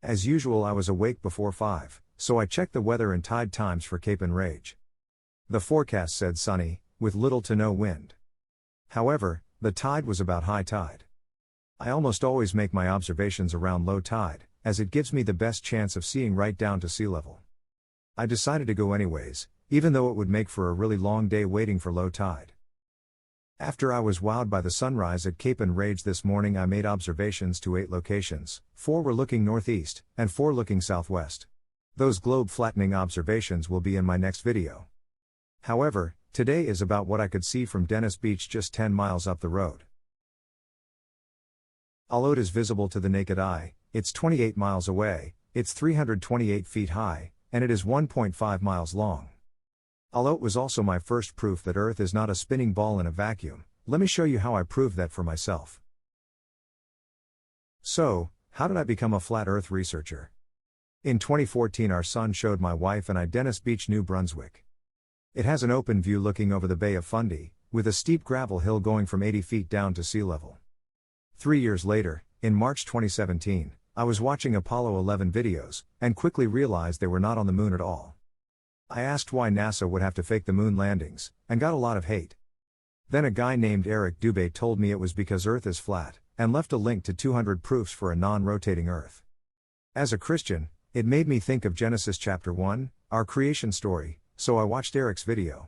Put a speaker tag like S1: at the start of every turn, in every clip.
S1: As usual, I was awake before 5, so I checked the weather and tide times for Cape Enrage. The forecast said sunny, with little to no wind. However, the tide was about high tide. I almost always make my observations around low tide, as it gives me the best chance of seeing right down to sea level. I decided to go anyways, even though it would make for a really long day waiting for low tide. After I was wowed by the sunrise at Cape Enrage this morning, I made observations to 8 locations, 4 were looking northeast, and 4 looking southwest. Those globe-flattening observations will be in my next video. However, today is about what I could see from Dennis Beach just 10 miles up the road. Isle Haute is visible to the naked eye, it's 28 miles away, it's 328 feet high, and it is 1.5 miles long. Isle Haute was also my first proof that Earth is not a spinning ball in a vacuum. Let me show you how I proved that for myself. So, how did I become a flat Earth researcher? In 2014 our son showed my wife and I Dennis Beach, New Brunswick. It has an open view looking over the Bay of Fundy, with a steep gravel hill going from 80 feet down to sea level. 3 years later, in March 2017, I was watching Apollo 11 videos, and quickly realized they were not on the moon at all. I asked why NASA would have to fake the moon landings, and got a lot of hate. Then a guy named Eric Dubé told me it was because Earth is flat, and left a link to 200 proofs for a non-rotating Earth. As a Christian, it made me think of Genesis chapter 1, our creation story, so I watched Eric's video.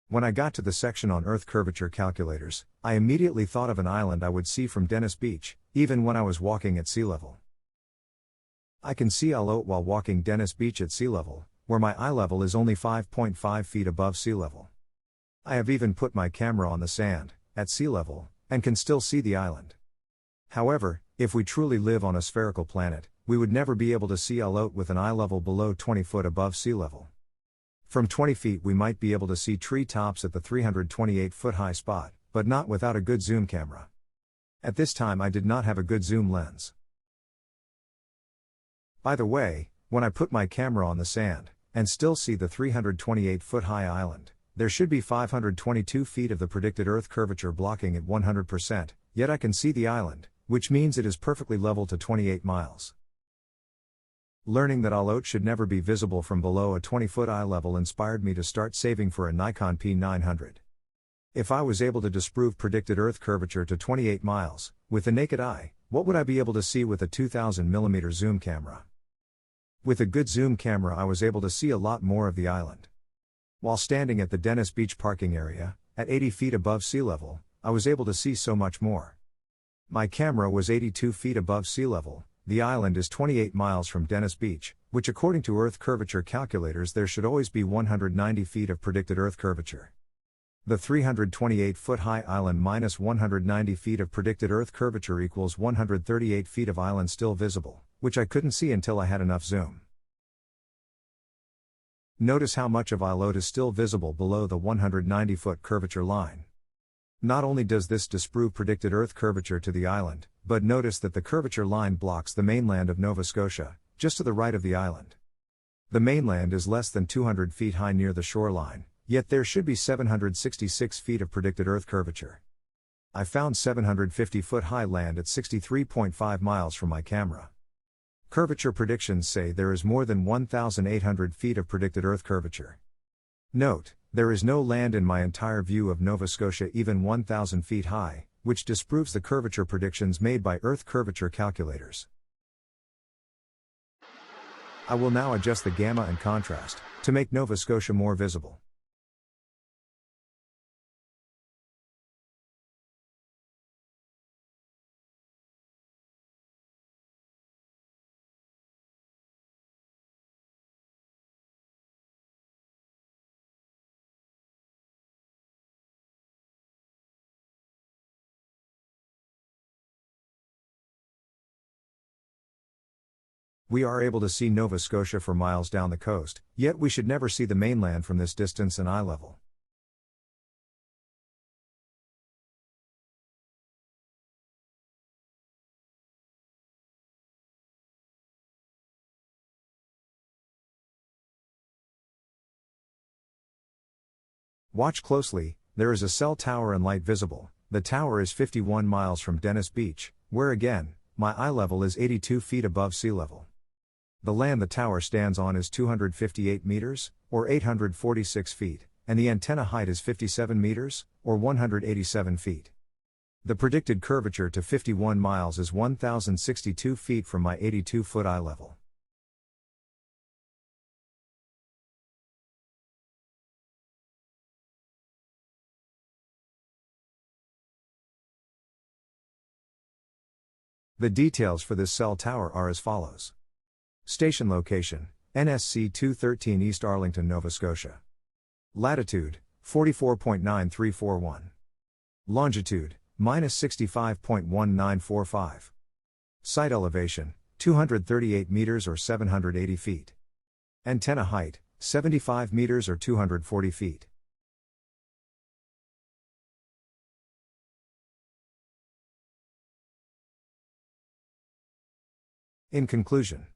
S1: When I got to the section on Earth curvature calculators, I immediately thought of an island I would see from Dennis Beach, even when I was walking at sea level. I can see Isle Haute while walking Dennis Beach at sea level, where my eye level is only 5.5 feet above sea level. I have even put my camera on the sand, at sea level, and can still see the island. However, if we truly live on a spherical planet, we would never be able to see Isle Haute with an eye level below 20 foot above sea level. From 20 feet we might be able to see tree tops at the 328-foot high spot, but not without a good zoom camera. At this time I did not have a good zoom lens. By the way, when I put my camera on the sand, and still see the 328-foot high island, there should be 522 feet of the predicted Earth curvature blocking at 100%, yet I can see the island, which means it is perfectly level to 28 miles. Learning that Isle Haute should never be visible from below a 20-foot eye level inspired me to start saving for a Nikon P900. If I was able to disprove predicted Earth curvature to 28 miles, with the naked eye, what would I be able to see with a 2000mm zoom camera? With a good zoom camera I was able to see a lot more of the island. While standing at the Dennis Beach parking area, at 80 feet above sea level, I was able to see so much more. My camera was 82 feet above sea level. The island is 28 miles from Dennis Beach, which according to Earth curvature calculators there should always be 190 feet of predicted Earth curvature. The 328-foot high island minus 190 feet of predicted Earth curvature equals 138 feet of island still visible, which I couldn't see until I had enough zoom. Notice how much of Isle Haute is still visible below the 190-foot curvature line. Not only does this disprove predicted Earth curvature to the island, but notice that the curvature line blocks the mainland of Nova Scotia, just to the right of the island. The mainland is less than 200 feet high near the shoreline, yet there should be 766 feet of predicted Earth curvature. I found 750-foot high land at 63.5 miles from my camera. Curvature predictions say there is more than 1,800 feet of predicted Earth curvature. Note, there is no land in my entire view of Nova Scotia even 1,000 feet high, which disproves the curvature predictions made by Earth curvature calculators. I will now adjust the gamma and contrast, to make Nova Scotia more visible. We are able to see Nova Scotia for miles down the coast, yet we should never see the mainland from this distance and eye level. Watch closely, there is a cell tower and light visible. The tower is 51 miles from Dennis Beach, where again, my eye level is 82 feet above sea level. The land the tower stands on is 258 meters, or 846 feet, and the antenna height is 57 meters, or 187 feet. The predicted curvature to 51 miles is 1,062 feet from my 82-foot eye level. The details for this cell tower are as follows. Station location, NSC 213 East Arlington, Nova Scotia. Latitude, 44.9341. Longitude, -65.1945. Site elevation, 238 meters or 780 feet. Antenna height, 75 meters or 240 feet. In conclusion,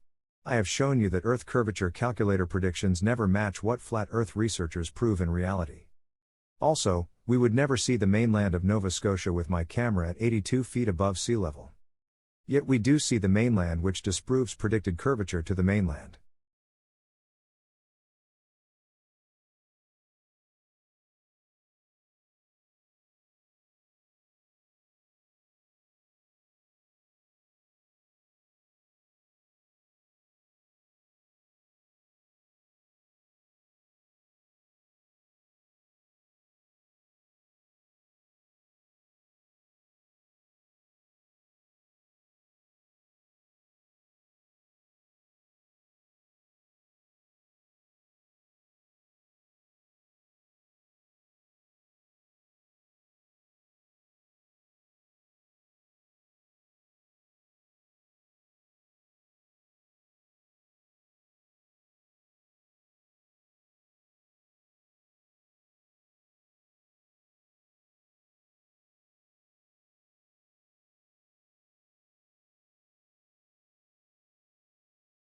S1: I have shown you that Earth curvature calculator predictions never match what flat Earth researchers prove in reality. Also, we would never see the mainland of Nova Scotia with my camera at 82 feet above sea level. Yet we do see the mainland, which disproves predicted curvature to the mainland.